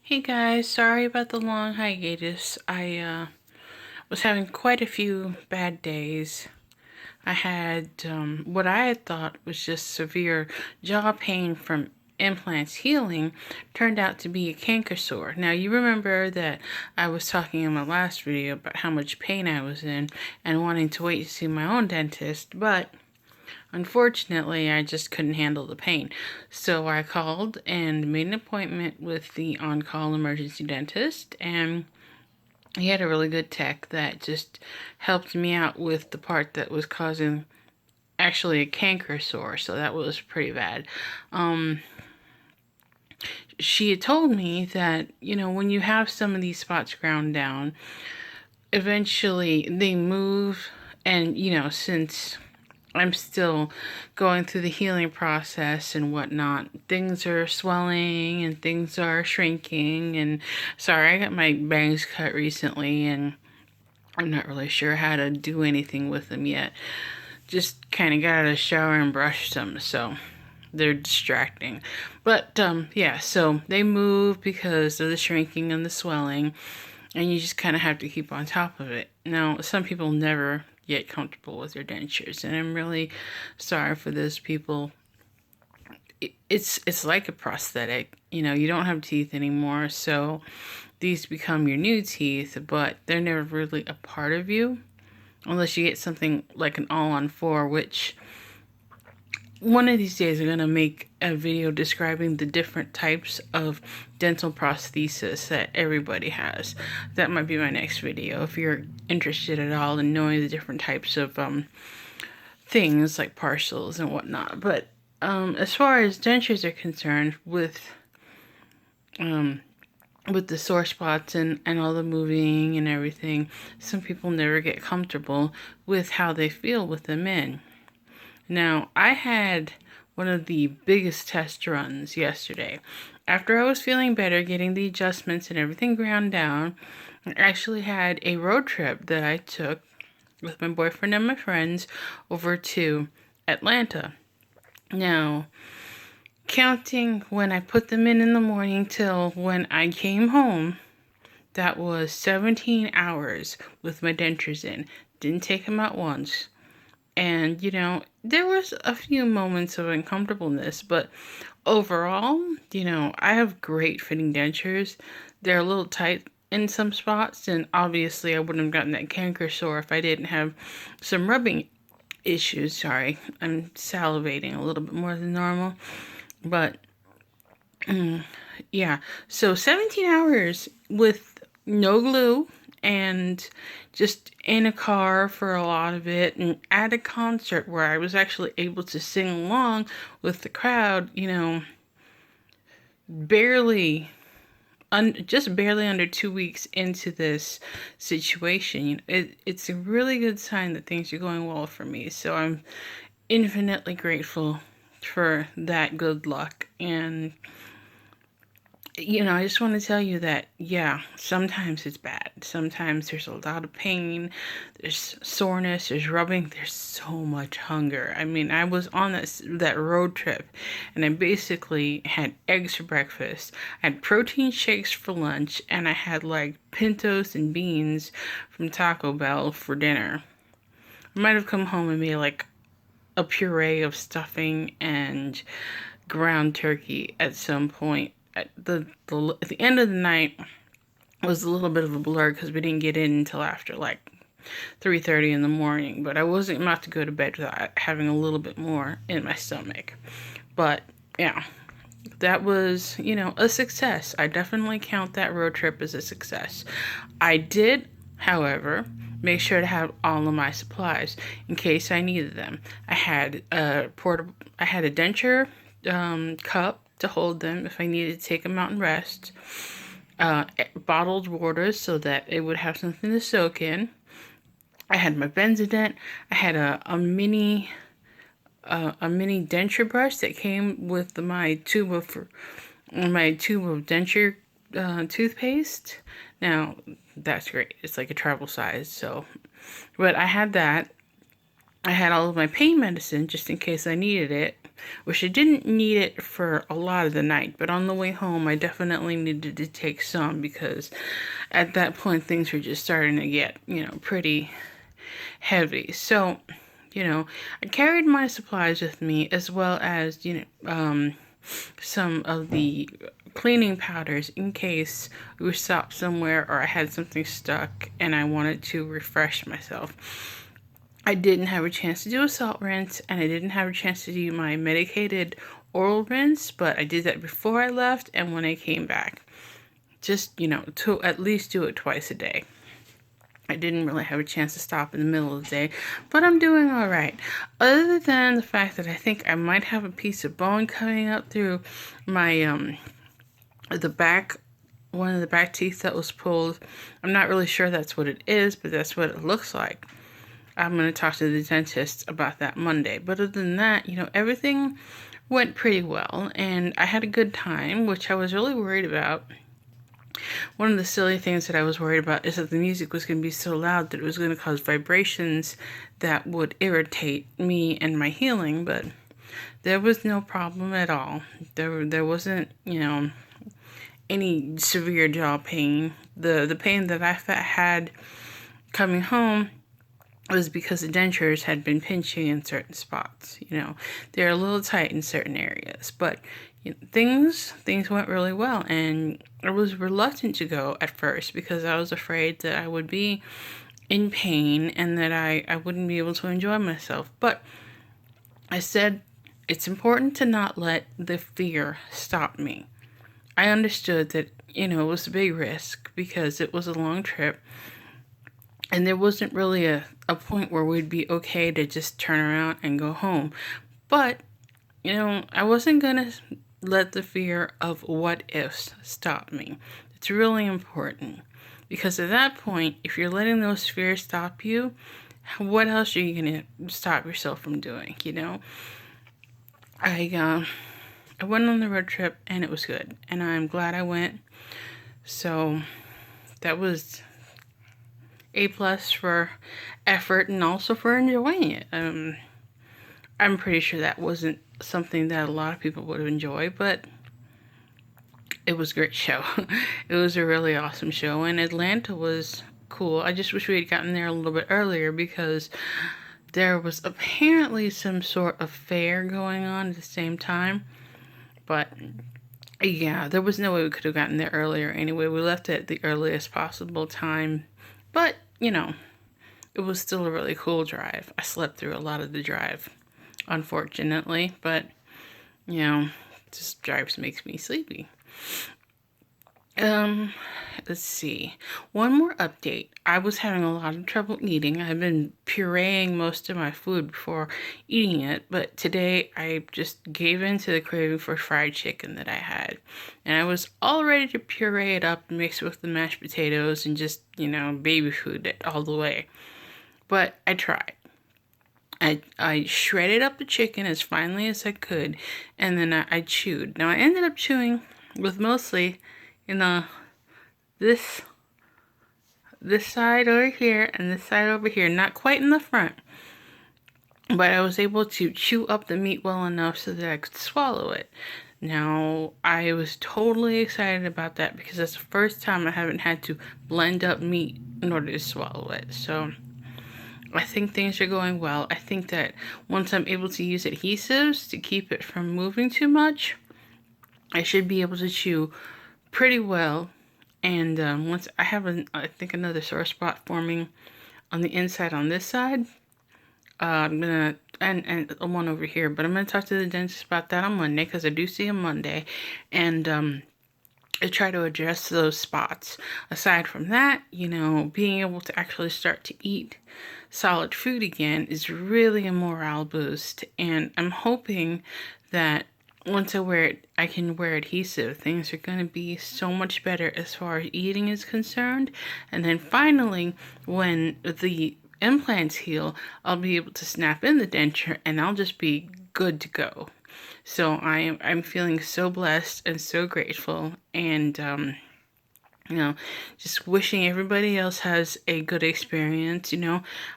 Hey guys, sorry about the long hiatus. I was having quite a few bad days. I had what I had thought was just severe jaw pain from implants healing turned out to be a canker sore. Now, you remember that I was talking in my last video about how much pain I was in and wanting to wait to see my own dentist, but unfortunately, I just couldn't handle the pain. So I called and made an appointment with the on-call emergency dentist, and he had a really good tech that just helped me out with the part that was causing actually a canker sore. So that was pretty bad. Um, she had told me that, when you have some of these spots ground down, eventually they move, and, since I'm still going through the healing process and whatnot, things are swelling and things are shrinking. And sorry, I got my bangs cut recently and I'm not really sure how to do anything with them yet. Just kind of got out of the shower and brushed them, so they're distracting. But yeah, so they move because of the shrinking and the swelling, and you just kind of have to keep on top of it. Now, some people never get comfortable with their dentures, and I'm really sorry for those people. It's like a prosthetic. You don't have teeth anymore, so these become your new teeth, but they're never really a part of you unless you get something like an all-on-4, which one of these days I'm going to make a video describing the different types of dental prosthesis that everybody has. That might be my next video if you're interested at all in knowing the different types of things like partials and whatnot. But as far as dentures are concerned, with the sore spots and all the moving and everything, some people never get comfortable with how they feel with them in. Now, I had one of the biggest test runs yesterday. After I was feeling better, getting the adjustments and everything ground down, I actually had a road trip that I took with my boyfriend and my friends over to Atlanta. Now, counting when I put them in the morning till when I came home, that was 17 hours with my dentures in. Didn't take them out once. And, there was a few moments of uncomfortableness, but overall, I have great fitting dentures. They're a little tight in some spots, and obviously I wouldn't have gotten that canker sore if I didn't have some rubbing issues. Sorry, I'm salivating a little bit more than normal, but yeah. So 17 hours with no glue and just in a car for a lot of it, and at a concert where I was actually able to sing along with the crowd, barely just barely under 2 weeks into this situation. It's a really good sign that things are going well for me, so I'm infinitely grateful for that good luck. And I just want to tell you that, yeah, sometimes it's bad. Sometimes there's a lot of pain, there's soreness, there's rubbing, there's so much hunger. I mean, I was on that road trip, and I basically had eggs for breakfast, I had protein shakes for lunch, and I had like pintos and beans from Taco Bell for dinner. I might have come home and made like a puree of stuffing and ground turkey at some point. At the end of the night was a little bit of a blur because we didn't get in until after like 3:30 in the morning. But I wasn't about to go to bed without having a little bit more in my stomach. But yeah, that was, a success. I definitely count that road trip as a success. I did, however, make sure to have all of my supplies in case I needed them. I had a denture cup to hold them if I needed to take them out and rest. Bottled water so that it would have something to soak in. I had my Benzodent. I had a mini denture brush that came with my tube of denture toothpaste. Now that's great. It's like a travel size. So, but I had that. I had all of my pain medicine just in case I needed it. which I didn't need it for a lot of the night, but on the way home, I definitely needed to take some because at that point, things were just starting to get, pretty heavy. So, I carried my supplies with me as well as, some of the cleaning powders in case we stopped somewhere or I had something stuck and I wanted to refresh myself. I didn't have a chance to do a salt rinse and I didn't have a chance to do my medicated oral rinse, but I did that before I left and when I came back. Just, to at least do it twice a day. I didn't really have a chance to stop in the middle of the day, but I'm doing all right. Other than the fact that I think I might have a piece of bone coming up through my, the back, one of the back teeth that was pulled. I'm not really sure that's what it is, but that's what it looks like. I'm going to talk to the dentist about that Monday. But other than that, everything went pretty well, and I had a good time, which I was really worried about. One of the silly things that I was worried about is that the music was going to be so loud that it was going to cause vibrations that would irritate me and my healing, but there was no problem at all. There wasn't, any severe jaw pain. The pain that I had coming home was because the dentures had been pinching in certain spots. They're a little tight in certain areas, but things went really well, and I was reluctant to go at first because I was afraid that I would be in pain and that I wouldn't be able to enjoy myself. But I said it's important to not let the fear stop me. I understood that, it was a big risk because it was a long trip and there wasn't really a point where we'd be okay to just turn around and go home. But, I wasn't going to let the fear of what ifs stop me. It's really important because at that point, if you're letting those fears stop you, what else are you going to stop yourself from doing? I went on the road trip and it was good, and I'm glad I went. So that was A+ for effort and also for enjoying it. I'm pretty sure that wasn't something that a lot of people would enjoy, but it was a great show. It was a really awesome show, and Atlanta was cool. I just wish we had gotten there a little bit earlier because there was apparently some sort of fair going on at the same time, but yeah, there was no way we could have gotten there earlier anyway. We left at the earliest possible time, but it was still a really cool drive. I slept through a lot of the drive, unfortunately, but just drives makes me sleepy. Let's see. One more update. I was having a lot of trouble eating. I've been pureeing most of my food before eating it, but today I just gave in to the craving for fried chicken that I had. And I was all ready to puree it up and mix it with the mashed potatoes and just, baby food it all the way. But I tried. I shredded up the chicken as finely as I could, and then I chewed. Now, I ended up chewing with mostly, this side over here and this side over here, not quite in the front. But I was able to chew up the meat well enough so that I could swallow it. Now, I was totally excited about that because that's the first time I haven't had to blend up meat in order to swallow it. So I think things are going well. I think that once I'm able to use adhesives to keep it from moving too much, I should be able to chew pretty well. And once I have, I think another sore spot forming on the inside on this side, I'm gonna and one over here. But I'm gonna talk to the dentist about that on Monday because I do see him Monday, and I try to address those spots. Aside from that, being able to actually start to eat solid food again is really a morale boost. And I'm hoping that once I can wear adhesive, things are going to be so much better as far as eating is concerned. And then finally, when the implants heal, I'll be able to snap in the denture and I'll just be good to go. So I'm feeling so blessed and so grateful, and you know, just wishing everybody else has a good experience.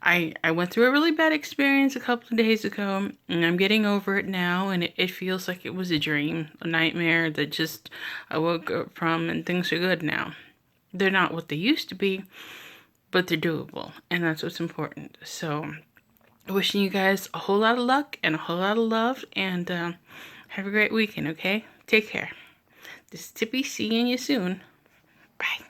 I went through a really bad experience a couple of days ago, and I'm getting over it now, and it feels like it was a dream, a nightmare that just I woke up from, and things are good now. They're not what they used to be, but they're doable, and that's what's important. So wishing you guys a whole lot of luck and a whole lot of love, and have a great weekend, okay? Take care. This is Tippy, seeing you soon. Bye.